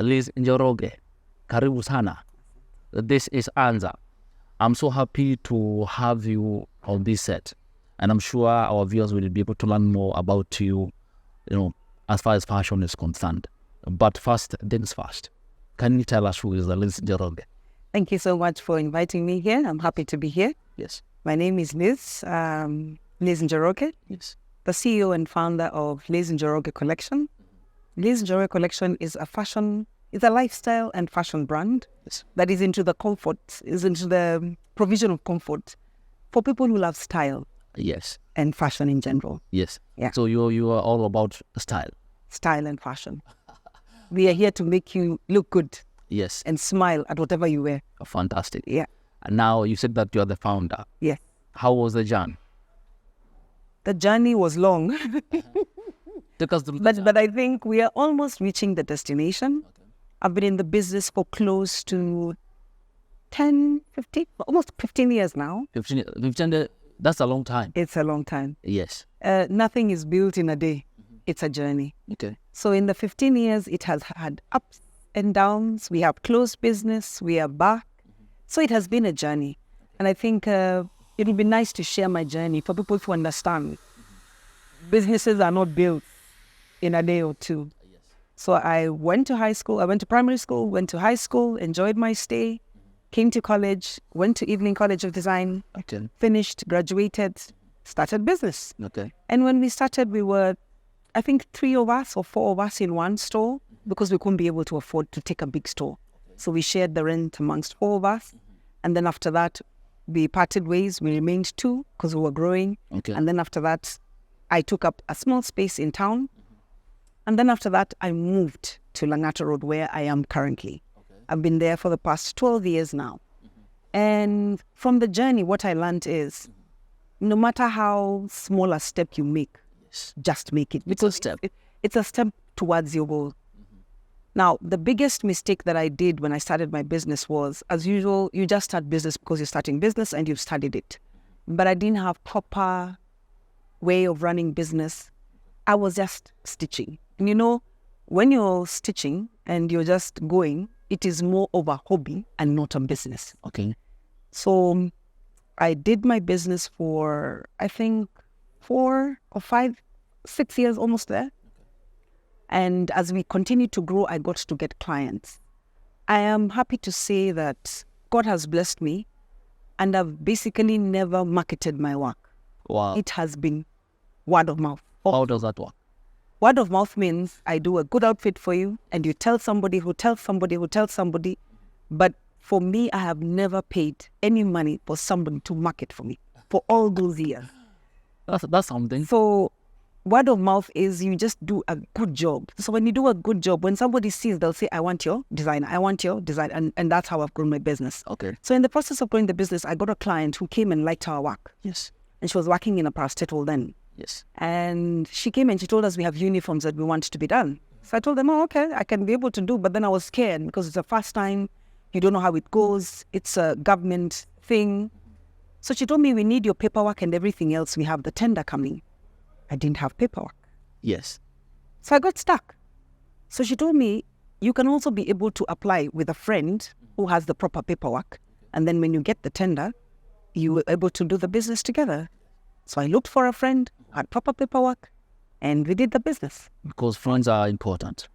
Liz Njoroge, karibu sana. This is Anza. I'm so happy to have you on this set, and I'm sure our viewers will be able to learn more about you, as far as fashion is concerned. But first things first, can you tell us who is Liz Njoroge? Thank you so much for inviting me here. I'm happy to be here. Yes. My name is Liz Njoroge. Yes. The CEO and founder of Liz Njoroge Collection. Liz Njoroge Collection is a lifestyle and fashion brand that is into the provision of comfort for people who love style. Yes. And fashion in general. Yes. Yeah. So you are all about style. Style and fashion. We are here to make you look good. Yes. And smile at whatever you wear. Fantastic. Yeah. And now you said that you are the founder. Yes. How was the journey? The journey was long. But I think we are almost reaching the destination. Okay. I've been in the business for close to almost 15 years now. 15, that's a long time. It's a long time. Yes. Nothing is built in a day. It's a journey. Okay. So in the 15 years, it has had ups and downs. We have closed business. We are back. So it has been a journey. And I think it would be nice to share my journey for people to understand. Businesses are not built in a day or two. Yes. So I went to high school. I went to primary school, went to high school, enjoyed my stay, came to college, went to Evening College of Design, finished, graduated, started business. Okay. And when we started, we were, I think, 3 of us or 4 of us in one store because we couldn't be able to afford to take a big store. Okay. So we shared the rent amongst 4 of us. And then after that, we parted ways. We remained 2 because we were growing. Okay. And then after that, I took up a small space in town. And then after that, I moved to Langata Road, where I am currently. Okay. I've been there for the past 12 years now. And from the journey, what I learned is, no matter how small a step you make, just make it. Because it's a step towards your goal. Now, the biggest mistake that I did when I started my business was, as usual, you just start business because you're starting business and you've studied it. But I didn't have proper way of running business. I was just stitching. And when you're stitching and you're just going, it is more of a hobby and not a business. Okay. So I did my business for, I think, 4 or 5, 6 years, almost there. And as we continued to grow, I got to get clients. I am happy to say that God has blessed me and I've basically never marketed my work. Wow. It has been word of mouth. How does that work? Word of mouth means I do a good outfit for you and you tell somebody who tells somebody who tells somebody. But for me, I have never paid any money for somebody to market for me for all those years. That's something. So word of mouth is you just do a good job. So when you do a good job, when somebody sees, they'll say, I want your design. I want your design. And that's how I've grown my business. Okay. So in the process of growing the business, I got a client who came and liked our work. Yes. And she was working in a parastatal then. Yes. And she came and she told us we have uniforms that we want to be done. So I told them, okay, I can be able to do. But then I was scared because it's the first time. You don't know how it goes. It's a government thing. So she told me, we need your paperwork and everything else. We have the tender coming. I didn't have paperwork. Yes. So I got stuck. So she told me, you can also be able to apply with a friend who has the proper paperwork. And then when you get the tender, you were able to do the business together. So I looked for a friend who had proper paperwork and we did the business. Because friends are important.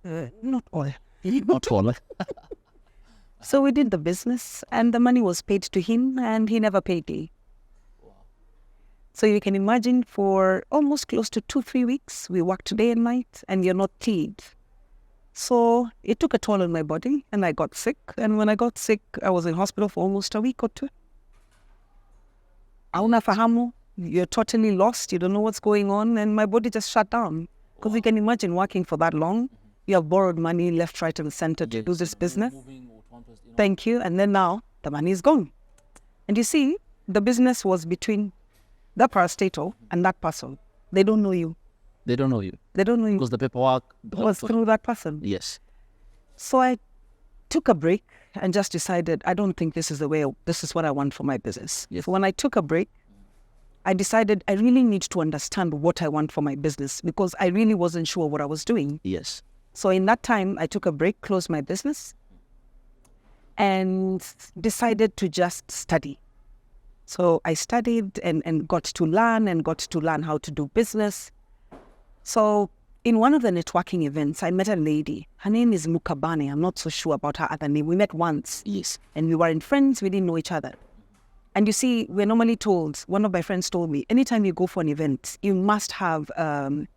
Not all. Not all. So we did the business and the money was paid to him and he never paid me. Wow. So you can imagine for almost close to 2-3 weeks, we worked day and night and you're not paid. So it took a toll on my body and I got sick. And when I got sick, I was in hospital for almost a week or 2. Hauna fahamu, you're totally lost. You don't know what's going on. And my body just shut down. Because you can imagine working for that long. You have borrowed money left, right, and center to do this business. Thank you. And then now the money is gone. And you see, the business was between the parastatal and that person. They don't know you. They don't know you. They don't know you. Because the paperwork was through that person. Yes. So I took a break and just decided, I don't think this is the way, this is what I want for my business. Yes. So when I took a break, I decided I really need to understand what I want for my business because I really wasn't sure what I was doing. Yes. So in that time, I took a break, closed my business, and decided to just study. So I studied and got to learn how to do business. So in one of the networking events, I met a lady. Her name is Mukabane. I'm not so sure about her other name. We met once. Yes. And we weren't friends. We didn't know each other. And you see, we're normally told, one of my friends told me, anytime you go for an event, you must have an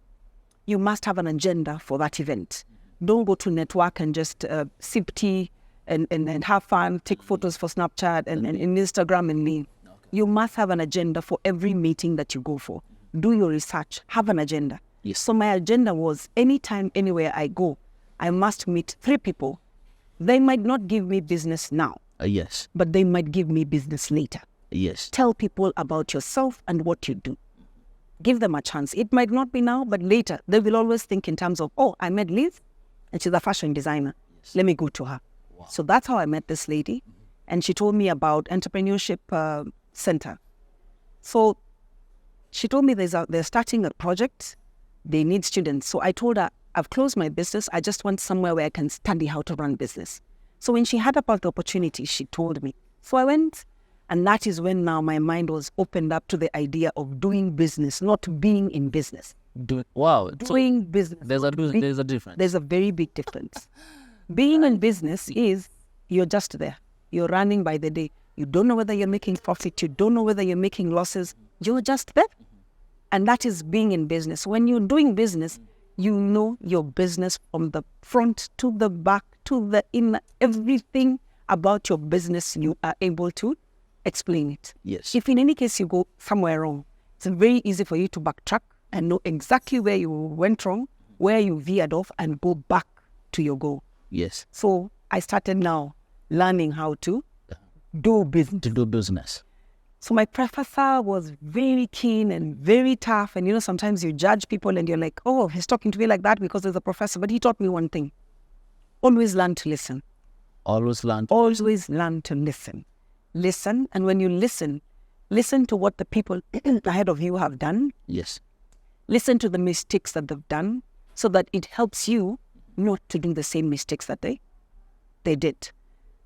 agenda for that event. Don't go to network and just sip tea and have fun, take photos for Snapchat and Instagram and leave. Okay. You must have an agenda for every meeting that you go for. Do your research, have an agenda. Yes. So my agenda was anytime, anywhere I go, I must meet 3 people. They might not give me business now. Yes. But they might give me business later. Yes. Tell people about yourself and what you do. Give them a chance. It might not be now, but later. They will always think in terms of, oh, I met Liz and she's a fashion designer. Yes. Let me go to her. Wow. So that's how I met this lady. And she told me about entrepreneurship center. So she told me they're starting a project. They need students. So I told her, I've closed my business. I just want somewhere where I can study how to run business. So when she had about the opportunity, she told me. So I went, and that is when now my mind was opened up to the idea of doing business, not being in business. Doing business. There's a difference. There's a very big difference. Being in business is you're just there. You're running by the day. You don't know whether you're making profit. You don't know whether you're making losses. You're just there. And that is being in business. When you're doing business, you know your business from the front to the back to the inner. Everything about your business, you are able to explain it. Yes. If in any case you go somewhere wrong, it's very easy for you to backtrack and know exactly where you went wrong, where you veered off, and go back to your goal. Yes. So I started now learning how to do business. So my professor was very keen and very tough. And, you know, sometimes you judge people and you're like, oh, he's talking to me like that because he's a professor. But he taught me one thing. Always learn to listen. Always learn to listen. Listen. And when you listen to what the people ahead of you have done. Yes. Listen to the mistakes that they've done so that it helps you not to do the same mistakes that they did.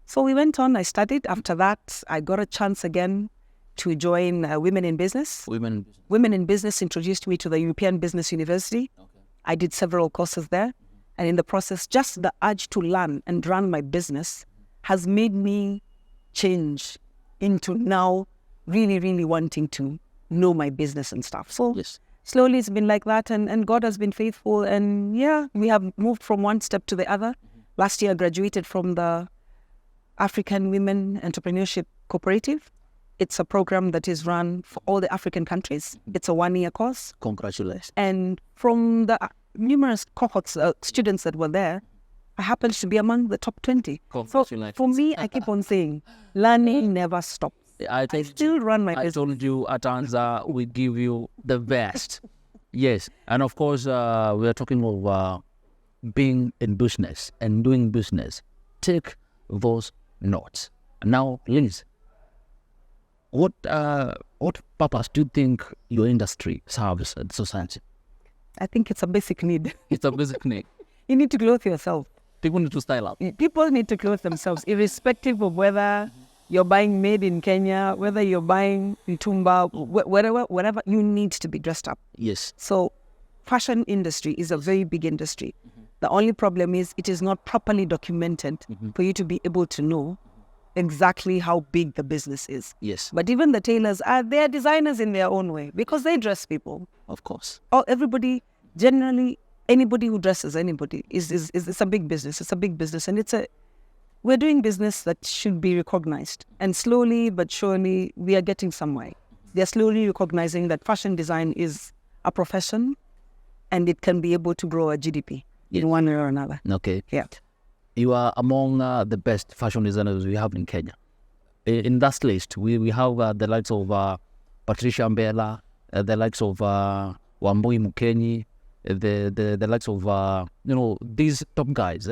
So we went on. I studied. After that, I got a chance again to join Women in Business. Women in Business introduced me to the European Business University. Okay. I did several courses there. And in the process, just the urge to learn and run my business has made me change into now really, really wanting to know my business and stuff. So slowly it's been like that. And God has been faithful. And yeah, we have moved from one step to the other. Last year, I graduated from the African Women Entrepreneurship Cooperative. It's a program that is run for all the African countries. It's a 1-year course. Congratulations. And from the numerous cohorts, students that were there, I happened to be among the top 20. So for me, I keep on saying, learning never stops. I still run my business. I told you at Anza, we give you the best. Yes. And of course, we are talking of being in business and doing business. Take those notes. Now, Liz, what purpose do you think your industry serves in society? I think it's a basic need. It's a basic need. You need to clothe yourself. People need to style up. People need to clothe themselves, irrespective of whether you're buying made in Kenya, whether you're buying in Tumba, whatever, you need to be dressed up. Yes. So fashion industry is a very big industry. The only problem is it is not properly documented for you to be able to know exactly how big the business is. Yes. But even the tailors, they're designers in their own way because they dress people. Of course. Or everybody, generally, anybody who dresses anybody is it's a big business. It's a big business. And we're doing business that should be recognized. And slowly but surely, we are getting somewhere. They're slowly recognizing that fashion design is a profession and it can be able to grow a GDP in one way or another. Okay. Yeah. You are among the best fashion designers we have in Kenya. In that list, we have the likes of Patricia Mbela, the likes of Wambui Mukenyi, the likes of, these top guys.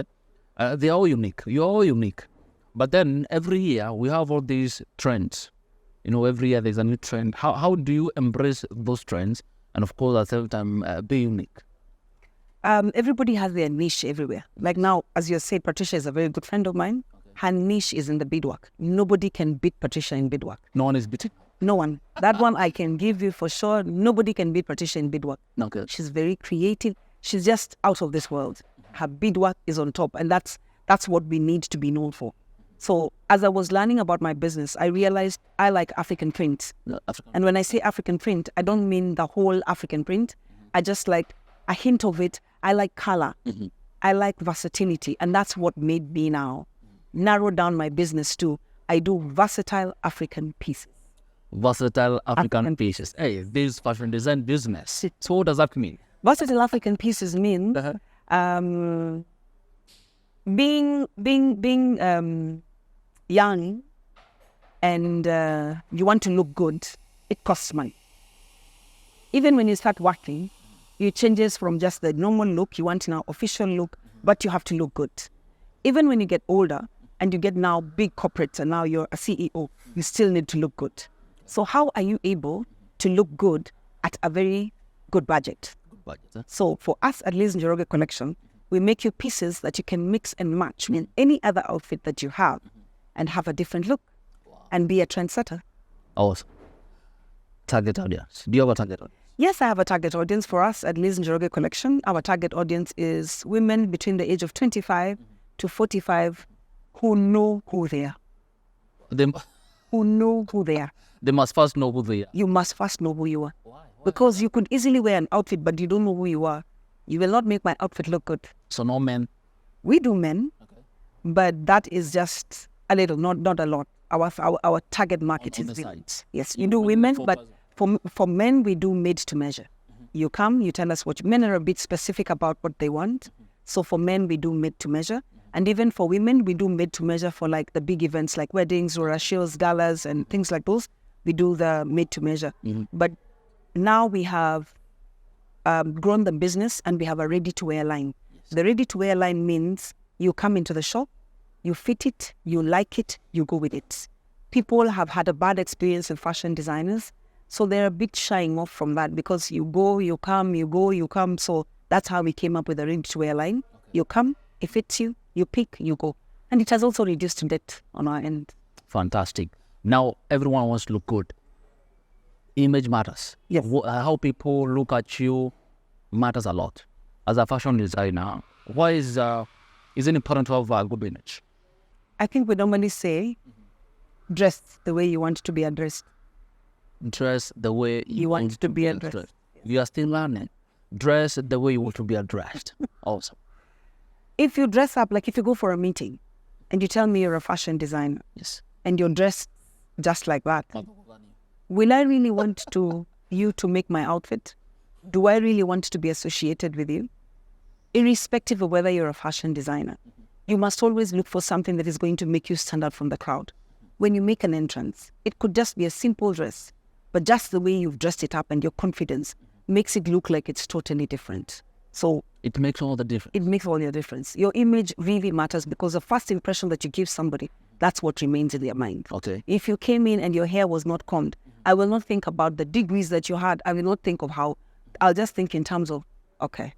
They are all unique. You're all unique. But then every year we have all these trends. Every year there's a new trend. How do you embrace those trends and, of course, at the same time, be unique? everybody has their niche everywhere. Like now, as you said, Patricia is a very good friend of mine. Her niche is in the beadwork. Nobody can beat Patricia in beadwork. No one is beating? No one. That one I can give you for sure. Nobody can beat Patricia in beadwork. Okay. She's very creative. She's just out of this world. Her beadwork is on top, and that's what we need to be known for. So as I was learning about my business, I realized I like African print. And when I say African print, I don't mean the whole African print. I just like a hint of it. I like color. I like versatility. And that's what made me now narrow down my business to I do versatile African pieces. Versatile African pieces. Hey, this fashion design business. So what does that mean? Versatile African pieces mean being young and you want to look good, it costs money. Even when you start working, it changes from just the normal look, you want now official look, but you have to look good. Even when you get older and you get now big corporates and now you're a CEO, you still need to look good. So how are you able to look good at a very good budget? So for us at Liz Njoroge Collection, we make you pieces that you can mix and match with any other outfit that you have and have a different look and be a trendsetter. Awesome. Target audience. Do you have a target audience? Yes, I have a target audience for us at Liz Njoroge Collection. Our target audience is women between the age of 25 to 45 who know who they are. Who know who they are. They must first know who they are. You must first know who you are. Why? Because you could easily wear an outfit, but you don't know who you are. You will not make my outfit look good. So no men? We do men, but that is just a little, not a lot. Our target market is women. Yes, you do women, but for men, we do made to measure. You come, you tell us what men are a bit specific about what they want. So for men, we do made to measure. And even for women, we do made to measure for like the big events like weddings or shows, galas and things like those. We do the made to measure. But now we have grown the business and we have a ready to wear line. The ready to wear line means you come into the shop, you fit it, you like it, you go with it. People have had a bad experience with fashion designers, so they're a bit shying off from that because you go, you come, you go, you come. So that's how we came up with the ready to wear line. You come, it fits you, you pick, you go. And it has also reduced debt on our end. Fantastic. Now everyone wants to look good. Image matters. Yes. How people look at you matters a lot. As a fashion designer, why is it important to have a good image? I think we normally say, dress the way you want to be addressed. Dress the way you want to be addressed. You are still learning. Dress the way you want to be addressed. Awesome. If you dress up, like if you go for a meeting and you tell me you're a fashion designer, yes, and you're dressed just like that, will I really want you to make my outfit? Do I really want to be associated with you? Irrespective of whether you're a fashion designer, you must always look for something that is going to make you stand out from the crowd. When you make an entrance, it could just be a simple dress, but just the way you've dressed it up and your confidence makes it look like it's totally different. So it makes all the difference. It makes all the difference. Your image really matters because the first impression that you give somebody, that's what remains in their mind. Okay. If you came in and your hair was not combed, I will not think about the degrees that you had. I will not think of how. I'll just think in terms of, okay,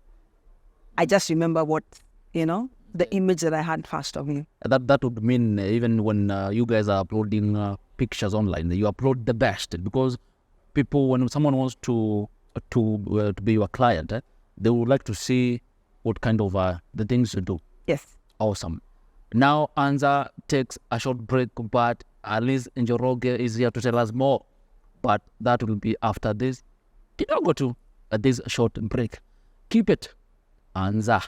I just remember what, the image that I had first of you. That would mean even when you guys are uploading pictures online, you upload the best, because people, when someone wants to be your client, they would like to see what kind of the things you do. Yes. Awesome. Now Anza takes a short break, but Liz Njoroge is here to tell us more. But that will be after this. Did not go to this short break. Keep it. Anza.